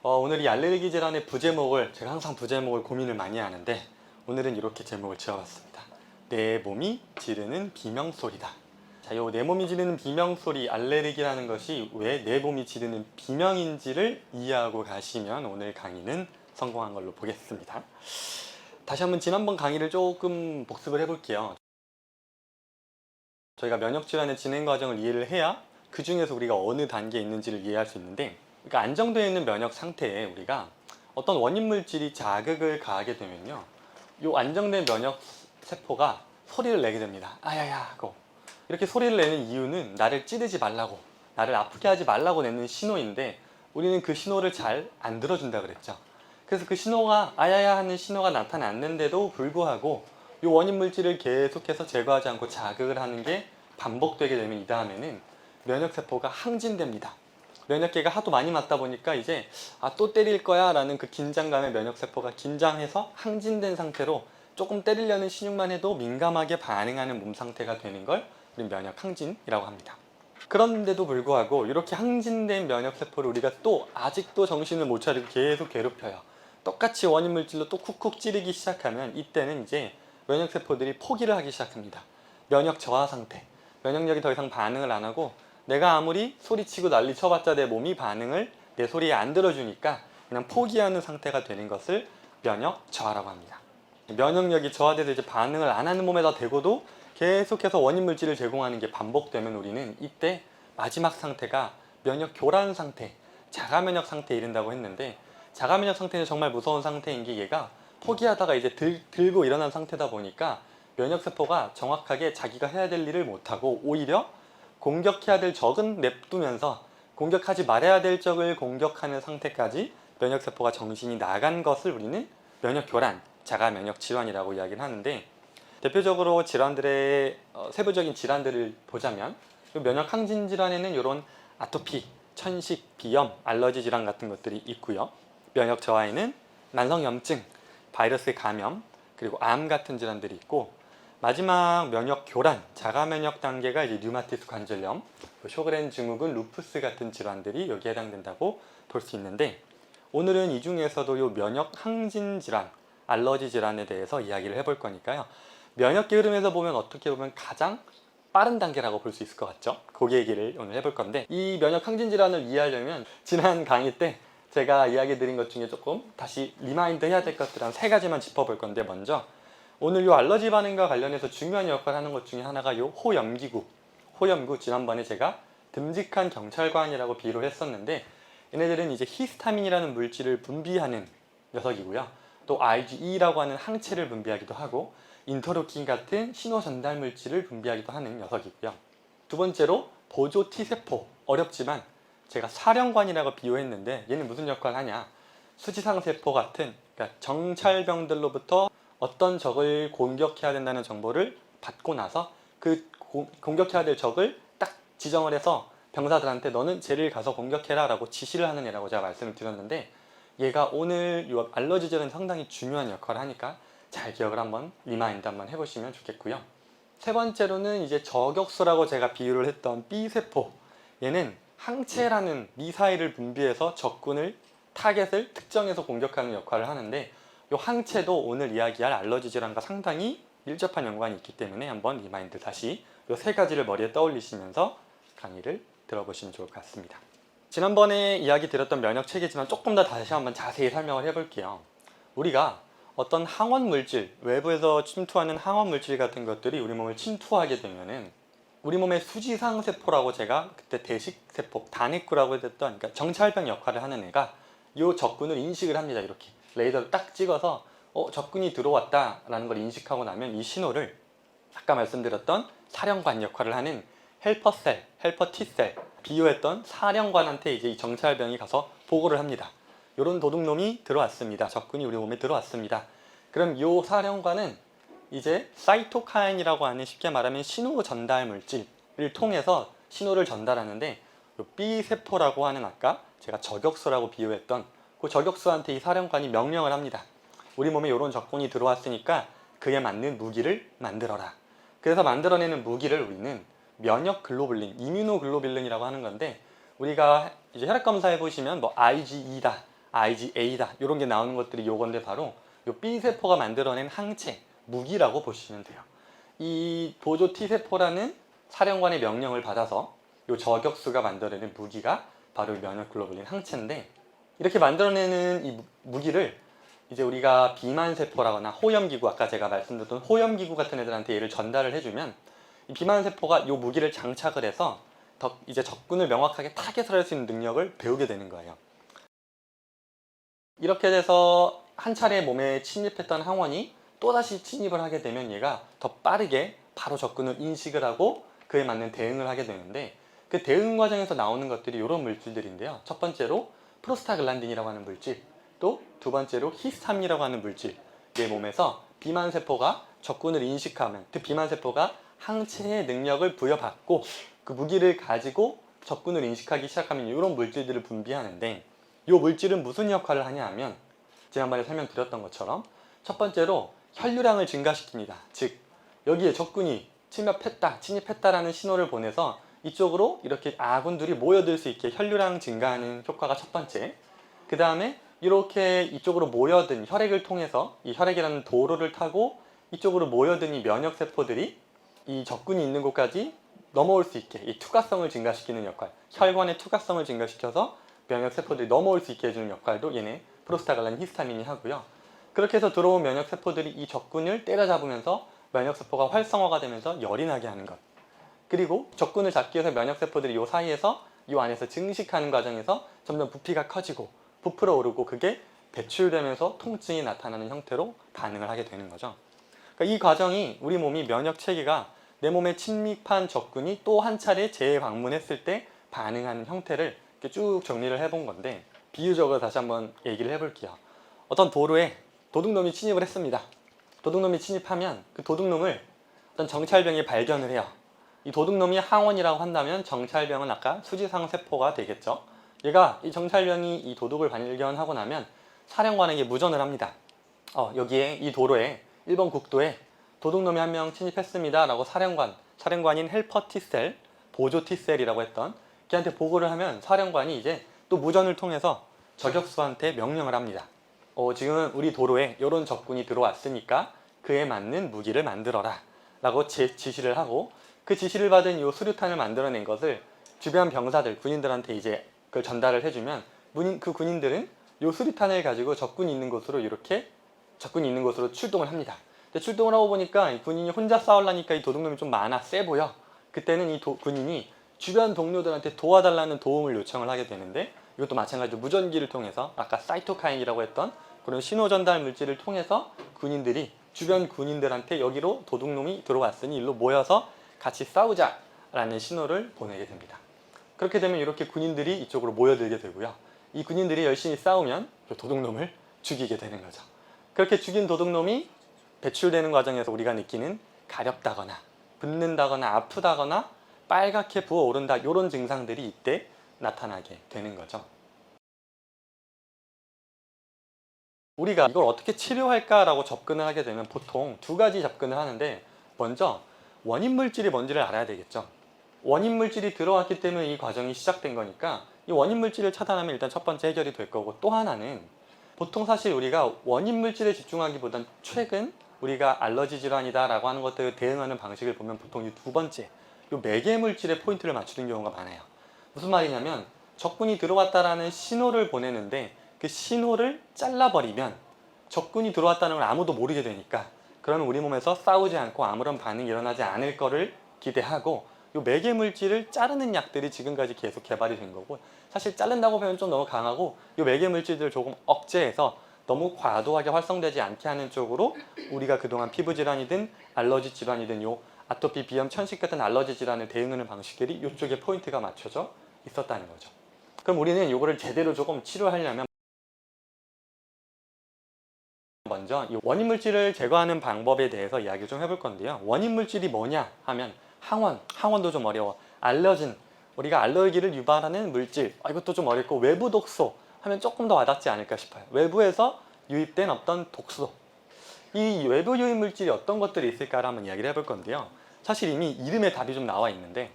오늘 이 알레르기 질환의 부제목을 제가 항상 부제목을 고민을 많이 하는데 오늘은 이렇게 제목을 지어봤습니다. 내 몸이 지르는 비명소리다. 자, 요 내 몸이 지르는 비명소리, 알레르기라는 것이 왜 내 몸이 지르는 비명인지를 이해하고 가시면 오늘 강의는 성공한 걸로 보겠습니다. 다시 한번 지난번 강의를 조금 복습을 해볼게요. 저희가 면역질환의 진행 과정을 이해를 해야 그 중에서 우리가 어느 단계에 있는지를 이해할 수 있는데, 그러니까 안정되어 있는 면역 상태에 우리가 어떤 원인 물질이 자극을 가하게 되면요, 이 안정된 면역 세포가 소리를 내게 됩니다. 아야야 하고. 이렇게 소리를 내는 이유는 나를 찌르지 말라고, 나를 아프게 하지 말라고 내는 신호인데, 우리는 그 신호를 잘 안 들어준다 그랬죠. 그래서 그 신호가, 아야야 하는 신호가 나타났는데도 불구하고 이 원인 물질을 계속해서 제거하지 않고 자극을 하는 게 반복되게 되면 이 다음에는 면역세포가 항진됩니다. 면역계가 하도 많이 맞다 보니까 이제 또 때릴 거야 라는 그 긴장감에 면역세포가 긴장해서 항진된 상태로 조금 때리려는 신용만 해도 민감하게 반응하는 몸 상태가 되는 걸 우리 면역 항진이라고 합니다. 그런데도 불구하고 이렇게 항진된 면역세포를 우리가 또 아직도 정신을 못 차리고 계속 괴롭혀요. 똑같이 원인 물질로 또 쿡쿡 찌르기 시작하면 이때는 이제 면역세포들이 포기를 하기 시작합니다. 면역 저하 상태. 면역력이 더 이상 반응을 안 하고 내가 아무리 소리치고 난리 쳐봤자 내 몸이 반응을 내 소리에 안 들어주니까 그냥 포기하는 상태가 되는 것을 면역 저하라고 합니다. 면역력이 저하돼서 이제 반응을 안 하는 몸에다 대고도 계속해서 원인 물질을 제공하는 게 반복되면 우리는 이때 마지막 상태가 면역 교란 상태, 자가 면역 상태에 이른다고 했는데, 자가 면역 상태는 정말 무서운 상태인 게 얘가 포기하다가 이제 들고 일어난 상태다 보니까 면역세포가 정확하게 자기가 해야 될 일을 못하고 오히려 공격해야 될 적은 냅두면서 공격하지 말아야 될 적을 공격하는 상태까지 면역세포가 정신이 나간 것을 우리는 면역교란, 자가면역질환이라고 이야기를 하는데, 대표적으로 질환들의 세부적인 질환들을 보자면 면역항진 질환에는 이런 아토피, 천식, 비염, 알러지 질환 같은 것들이 있고요. 면역 저하에는 만성염증, 바이러스 감염, 그리고 암 같은 질환들이 있고, 마지막 면역 교란, 자가 면역 단계가 이제 류마티스 관절염, 쇼그렌 증후군, 루푸스 같은 질환들이 여기에 해당된다고 볼 수 있는데, 오늘은 이 중에서도 이 면역 항진 질환, 알러지 질환에 대해서 이야기를 해볼 거니까요. 면역계 흐름에서 보면 어떻게 보면 가장 빠른 단계라고 볼 수 있을 것 같죠? 그 얘기를 오늘 해볼 건데, 이 면역 항진 질환을 이해하려면 지난 강의 때 제가 이야기 드린 것 중에 조금 다시 리마인드 해야 될 것들 한 3가지만 짚어볼 건데, 먼저 오늘 이 알러지 반응과 관련해서 중요한 역할을 하는 것 중에 하나가 이 호염기구. 호염구, 지난번에 제가 듬직한 경찰관이라고 비유를 했었는데, 얘네들은 이제 히스타민이라는 물질을 분비하는 녀석이고요. 또 IgE라고 하는 항체를 분비하기도 하고 인터루킨 같은 신호 전달 물질을 분비하기도 하는 녀석이고요. 두 번째로 보조 T세포, 어렵지만 제가 사령관이라고 비유했는데 얘는 무슨 역할을 하냐, 수지상세포 같은, 그러니까 정찰병들로부터 어떤 적을 공격해야 된다는 정보를 받고 나서 그 공격해야 될 적을 딱 지정을 해서 병사들한테 너는 쟤를 가서 공격해라 라고 지시를 하는 애라고 제가 말씀을 드렸는데, 얘가 오늘 이 알러지 질환에 상당히 중요한 역할을 하니까 잘 기억을 한번 리마인드 한번 해보시면 좋겠고요. 세 번째로는 이제 저격수라고 제가 비유를 했던 B세포. 얘는 항체라는 미사일을 분비해서 적군을, 타겟을 특정해서 공격하는 역할을 하는데, 이 항체도 오늘 이야기할 알러지 질환과 상당히 밀접한 연관이 있기 때문에 한번 리마인드 다시 이 3가지를 머리에 떠올리시면서 강의를 들어보시면 좋을 것 같습니다. 지난번에 이야기 드렸던 면역 체계지만 조금 더 다시 한번 자세히 설명을 해볼게요. 우리가 어떤 항원 물질, 외부에서 침투하는 항원 물질 같은 것들이 우리 몸을 침투하게 되면은 우리 몸의 수지상 세포라고 제가 그때 대식세포, 단핵구라고 했던, 그러니까 정찰병 역할을 하는 애가 이 적군을 인식을 합니다. 이렇게 레이더를 딱 찍어서 적군이 들어왔다 라는 걸 인식하고 나면 이 신호를 아까 말씀드렸던 사령관 역할을 하는 헬퍼셀, 헬퍼 T셀, 비유했던 사령관한테 이제 이 정찰병이 가서 보고를 합니다. 이런 도둑놈이 들어왔습니다. 적군이 우리 몸에 들어왔습니다. 그럼 이 사령관은 이제 사이토카인이라고 하는, 쉽게 말하면 신호 전달 물질을 통해서 신호를 전달하는데, B세포라고 하는 아까 제가 저격수라고 비유했던 그 저격수한테 이 사령관이 명령을 합니다. 우리 몸에 이런 적군이 들어왔으니까 그에 맞는 무기를 만들어라. 그래서 만들어내는 무기를 우리는 면역 글로불린, 이뮤노글로불린이라고 하는 건데, 우리가 이제 혈액 검사해 보시면 뭐 IgE다, IgA다 이런 게 나오는 것들이 요건데 바로 요 B세포가 만들어낸 항체, 무기라고 보시면 돼요. 이 보조 T세포라는 사령관의 명령을 받아서 요 저격수가 만들어내는 무기가 바로 면역글로불린 항체인데, 이렇게 만들어내는 이 무기를 이제 우리가 비만세포라거나 호염기구, 아까 제가 말씀드렸던 호염기구 같은 애들한테 얘를 전달을 해주면 이 비만세포가 이 무기를 장착을 해서 이제 적군을 명확하게 타겟을 할 수 있는 능력을 배우게 되는 거예요. 이렇게 돼서 한 차례 몸에 침입했던 항원이 또다시 침입을 하게 되면 얘가 더 빠르게 바로 적군을 인식을 하고 그에 맞는 대응을 하게 되는데, 그 대응 과정에서 나오는 것들이 이런 물질들인데요. 첫 번째로 프로스타글란딘이라고 하는 물질, 또 두 번째로 히스타민이라고 하는 물질. 내 몸에서 비만세포가 적군을 인식하면 그 비만세포가 항체의 능력을 부여받고 그 무기를 가지고 적군을 인식하기 시작하면 이런 물질들을 분비하는데, 이 물질은 무슨 역할을 하냐 하면 지난번에 설명드렸던 것처럼 첫 번째로 혈류량을 증가시킵니다. 즉 여기에 적군이 침입했다라는 신호를 보내서 이쪽으로 이렇게 아군들이 모여들 수 있게 혈류량 증가하는 효과가 첫 번째. 그 다음에 이렇게 이쪽으로 모여든 혈액을 통해서 이 혈액이라는 도로를 타고 이쪽으로 모여든 이 면역세포들이 이 적군이 있는 곳까지 넘어올 수 있게 이 투과성을 증가시키는 역할, 혈관의 투과성을 증가시켜서 면역세포들이 넘어올 수 있게 해주는 역할도 얘네 프로스타글란딘, 히스타민이 하고요. 그렇게 해서 들어온 면역세포들이 이 적군을 때려잡으면서 면역세포가 활성화가 되면서 열이 나게 하는 것. 그리고 적군을 잡기 위해서 면역세포들이 이 사이에서 이 안에서 증식하는 과정에서 점점 부피가 커지고 부풀어 오르고 그게 배출되면서 통증이 나타나는 형태로 반응을 하게 되는 거죠. 그러니까 이 과정이 우리 몸이 면역체계가 내 몸에 침입한 적군이 또 한 차례 재방문했을 때 반응하는 형태를 이렇게 쭉 정리를 해본 건데, 비유적으로 다시 한번 얘기를 해볼게요. 어떤 도로에 도둑놈이 침입을 했습니다. 도둑놈이 침입하면 그 도둑놈을 어떤 정찰병이 발견을 해요. 이 도둑놈이 항원이라고 한다면 정찰병은 아까 수지상 세포가 되겠죠. 얘가 이 정찰병이 이 도둑을 발견하고 나면 사령관에게 무전을 합니다. 여기에 이 도로에 1번 국도에 도둑놈이 한 명 침입했습니다 라고 사령관인 헬퍼 T셀, 보조 T셀이라고 했던 걔한테 보고를 하면 사령관이 이제 또 무전을 통해서 저격수한테 명령을 합니다. 지금 우리 도로에 이런 적군이 들어왔으니까 그에 맞는 무기를 만들어라 라고 지시를 하고, 그 지시를 받은 이 수류탄을 만들어낸 것을 주변 병사들, 군인들한테 이제 그걸 전달을 해주면 그 군인들은 이 수류탄을 가지고 적군이 있는 곳으로 출동을 합니다. 근데 출동을 하고 보니까 이 군인이 혼자 싸우려니까 이 도둑놈이 좀 많아 세 보여. 그때는 이 군인이 주변 동료들한테 도와달라는 도움을 요청을 하게 되는데, 이것도 마찬가지로 무전기를 통해서 아까 사이토카인이라고 했던 그런 신호 전달 물질을 통해서 군인들이 주변 군인들한테 여기로 도둑놈이 들어왔으니 일로 모여서 같이 싸우자라는 신호를 보내게 됩니다. 그렇게 되면 이렇게 군인들이 이쪽으로 모여들게 되고요. 이 군인들이 열심히 싸우면 도둑놈을 죽이게 되는 거죠. 그렇게 죽인 도둑놈이 배출되는 과정에서 우리가 느끼는 가렵다거나 붓는다거나 아프다거나 빨갛게 부어오른다 이런 증상들이 이때 나타나게 되는 거죠. 우리가 이걸 어떻게 치료할까라고 접근을 하게 되면 보통 두 가지 접근을 하는데, 먼저 원인 물질이 뭔지를 알아야 되겠죠. 원인 물질이 들어왔기 때문에 이 과정이 시작된 거니까 이 원인 물질을 차단하면 일단 첫 번째 해결이 될 거고, 또 하나는 보통 사실 우리가 원인 물질에 집중하기보단 최근 우리가 알러지 질환이다 라고 하는 것들을 대응하는 방식을 보면 보통 이 두 번째 이 매개 물질에 포인트를 맞추는 경우가 많아요. 무슨 말이냐면 적군이 들어왔다라는 신호를 보내는데 그 신호를 잘라버리면 적군이 들어왔다는 걸 아무도 모르게 되니까, 그러면 우리 몸에서 싸우지 않고 아무런 반응이 일어나지 않을 거를 기대하고 이 매개 물질을 자르는 약들이 지금까지 계속 개발이 된 거고, 사실 자른다고 보면 좀 너무 강하고 이 매개 물질들을 조금 억제해서 너무 과도하게 활성되지 않게 하는 쪽으로 우리가 그동안 피부 질환이든 알러지 질환이든 요 아토피, 비염, 천식 같은 알러지 질환을 대응하는 방식들이 이쪽에 포인트가 맞춰져 있었다는 거죠. 그럼 우리는 이거를 제대로 조금 치료하려면 먼저 이 원인 물질을 제거하는 방법에 대해서 이야기를 좀 해볼 건데요. 원인 물질이 뭐냐 하면 항원도 좀 어려워. 알러진, 우리가 알러기를 유발하는 물질, 이것도 좀 어렵고, 외부 독소 하면 조금 더 와닿지 않을까 싶어요. 외부에서 유입된 어떤 독소, 이 외부 유입 물질이 어떤 것들이 있을까를 한번 이야기를 해볼 건데요. 사실 이미 이름에 답이 좀 나와 있는데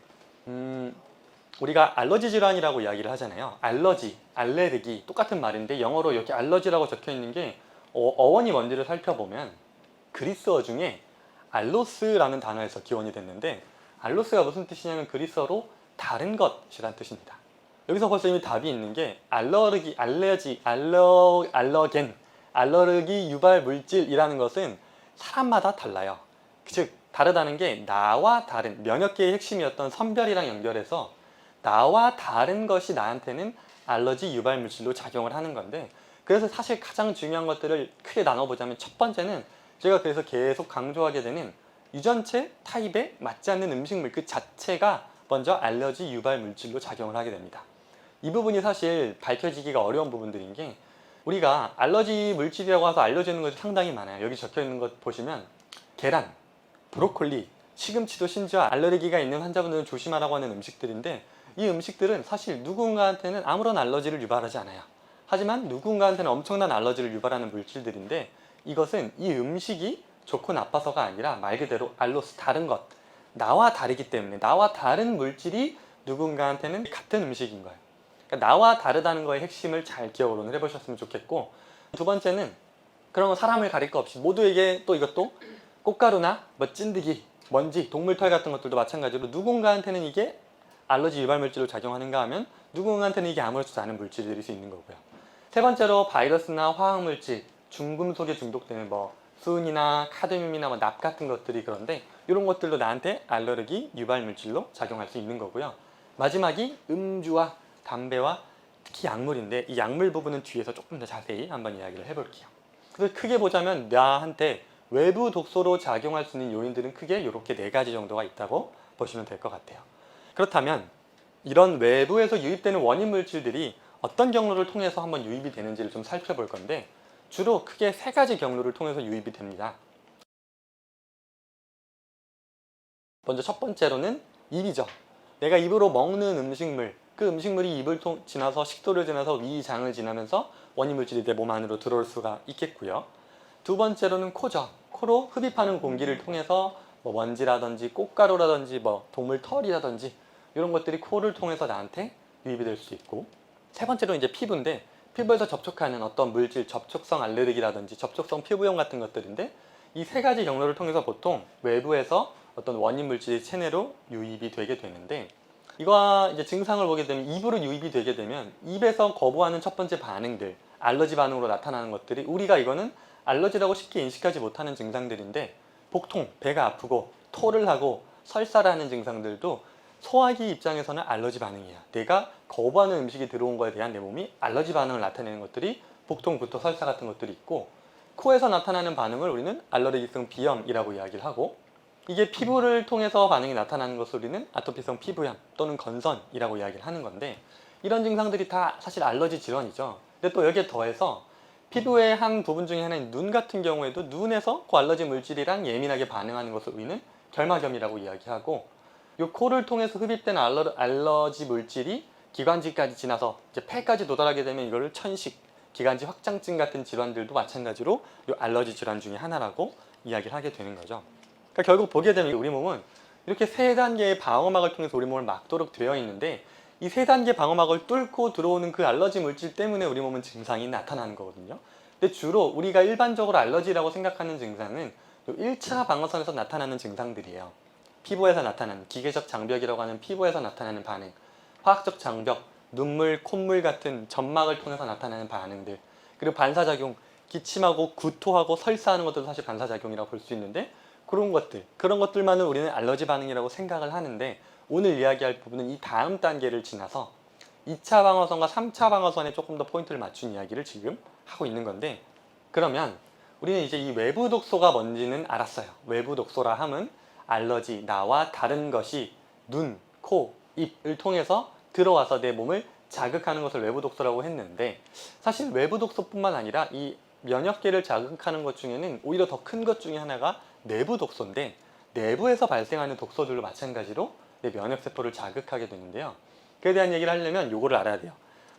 우리가 알러지 질환이라고 이야기를 하잖아요. 알러지, 알레르기 똑같은 말인데 영어로 이렇게 알러지라고 적혀 있는 게 어원이 뭔지를 살펴보면 그리스어 중에 알로스라는 단어에서 기원이 됐는데 알로스가 무슨 뜻이냐면 그리스어로 다른 것이란 뜻입니다. 여기서 벌써 이미 답이 있는 게 알러르기, 알레르기, 알러겐, 알러르기 유발 물질이라는 것은 사람마다 달라요. 즉 다르다는 게 나와 다른 면역계의 핵심이었던 선별이랑 연결해서 나와 다른 것이 나한테는 알러지 유발 물질로 작용을 하는 건데 그래서 사실 가장 중요한 것들을 크게 나눠보자면 첫 번째는 제가 그래서 계속 강조하게 되는 유전체 타입에 맞지 않는 음식물 그 자체가 먼저 알러지 유발 물질로 작용을 하게 됩니다. 이 부분이 사실 밝혀지기가 어려운 부분들인 게 우리가 알러지 물질이라고 해서 알려지는 것이 상당히 많아요. 여기 적혀 있는 것 보시면 계란, 브로콜리, 시금치도 심지어 알레르기가 있는 환자분들은 조심하라고 하는 음식들인데 이 음식들은 사실 누군가한테는 아무런 알러지를 유발하지 않아요. 하지만 누군가한테는 엄청난 알러지를 유발하는 물질들인데 이것은 이 음식이 좋고 나빠서가 아니라 말 그대로 알로스 다른 것, 나와 다르기 때문에 나와 다른 물질이 누군가한테는 같은 음식인 거예요. 그러니까 나와 다르다는 거의 핵심을 잘 기억을 오늘 해보셨으면 좋겠고 두 번째는 그런 거 사람을 가릴 거 없이 모두에게 또 이것도 꽃가루나 뭐 찐득이, 먼지, 동물털 같은 것들도 마찬가지로 누군가한테는 이게 알러지 유발 물질로 작용하는가 하면 누군가한테는 이게 아무렇지도 않은 물질들일 수 있는 거고요. 세 번째로 바이러스나 화학물질, 중금속에 중독되는 뭐 수은이나 카드뮴이나 뭐 납 같은 것들이 그런데 이런 것들도 나한테 알러르기 유발 물질로 작용할 수 있는 거고요. 마지막이 음주와 담배와 특히 약물인데 이 약물 부분은 뒤에서 조금 더 자세히 한번 이야기를 해볼게요. 그래서 크게 보자면 나한테 외부 독소로 작용할 수 있는 요인들은 크게 이렇게 네 가지 정도가 있다고 보시면 될 것 같아요. 그렇다면 이런 외부에서 유입되는 원인 물질들이 어떤 경로를 통해서 한번 유입이 되는지를 좀 살펴볼 건데 주로 크게 세 가지 경로를 통해서 유입이 됩니다. 먼저 첫 번째로는 입이죠. 내가 입으로 먹는 음식물, 그 음식물이 입을 지나서 식도를 지나서 위, 장을 지나면서 원인 물질이 내 몸 안으로 들어올 수가 있겠고요. 두 번째로는 코죠. 코로 흡입하는 공기를 통해서 뭐 먼지라든지 꽃가루라든지 뭐 동물 털이라든지 이런 것들이 코를 통해서 나한테 유입이 될 수 있고 세 번째로 이제 피부인데 피부에서 접촉하는 어떤 물질, 접촉성 알레르기라든지 접촉성 피부염 같은 것들인데 이 세 가지 경로를 통해서 보통 외부에서 어떤 원인 물질이 체내로 유입이 되게 되는데 이거 이제 증상을 보게 되면 입으로 유입이 되게 되면 입에서 거부하는 첫 번째 반응들, 알러지 반응으로 나타나는 것들이 우리가 이거는 알러지라고 쉽게 인식하지 못하는 증상들인데 복통, 배가 아프고 토를 하고 설사를 하는 증상들도 소화기 입장에서는 알러지 반응이야. 내가 거부하는 음식이 들어온 거에 대한 내 몸이 알러지 반응을 나타내는 것들이 복통부터 설사 같은 것들이 있고 코에서 나타나는 반응을 우리는 알러르기성 비염이라고 이야기를 하고 이게 피부를 통해서 반응이 나타나는 것을 우리는 아토피성 피부염 또는 건선이라고 이야기를 하는 건데 이런 증상들이 다 사실 알러지 질환이죠. 근데 또 여기에 더해서 피부의 한 부분 중에 하나인 눈 같은 경우에도 눈에서 그 알러지 물질이랑 예민하게 반응하는 것을 우리는 결막염이라고 이야기하고 이 코를 통해서 흡입된 알러지 물질이 기관지까지 지나서 이제 폐까지 도달하게 되면 이거를 천식, 기관지 확장증 같은 질환들도 마찬가지로 이 알러지 질환 중에 하나라고 이야기를 하게 되는 거죠. 그러니까 결국 보게 되면 우리 몸은 이렇게 세 단계의 방어막을 통해서 우리 몸을 막도록 되어 있는데 이 세 단계 방어막을 뚫고 들어오는 그 알러지 물질 때문에 우리 몸은 증상이 나타나는 거거든요. 근데 주로 우리가 일반적으로 알러지라고 생각하는 증상은 1차 방어선에서 나타나는 증상들이에요. 피부에서 나타나는 기계적 장벽이라고 하는 피부에서 나타나는 반응, 화학적 장벽, 눈물, 콧물 같은 점막을 통해서 나타나는 반응들, 그리고 반사작용, 기침하고 구토하고 설사하는 것들도 사실 반사작용이라고 볼 수 있는데 그런 것들만을 우리는 알러지 반응이라고 생각을 하는데 오늘 이야기할 부분은 이 다음 단계를 지나서 2차 방어선과 3차 방어선에 조금 더 포인트를 맞춘 이야기를 지금 하고 있는 건데 그러면 우리는 이제 이 외부 독소가 뭔지는 알았어요. 외부 독소라 함은 알러지, 나와 다른 것이 눈, 코, 입을 통해서 들어와서 내 몸을 자극하는 것을 외부 독소라고 했는데 사실 외부 독소뿐만 아니라 이 면역계를 자극하는 것 중에는 오히려 더 큰 것 중에 하나가 내부 독소인데 내부에서 발생하는 독소들도 마찬가지로 내 면역세포를 자극하게 되는데요. 그에 대한 얘기를 하려면 요거를 알아야 돼요.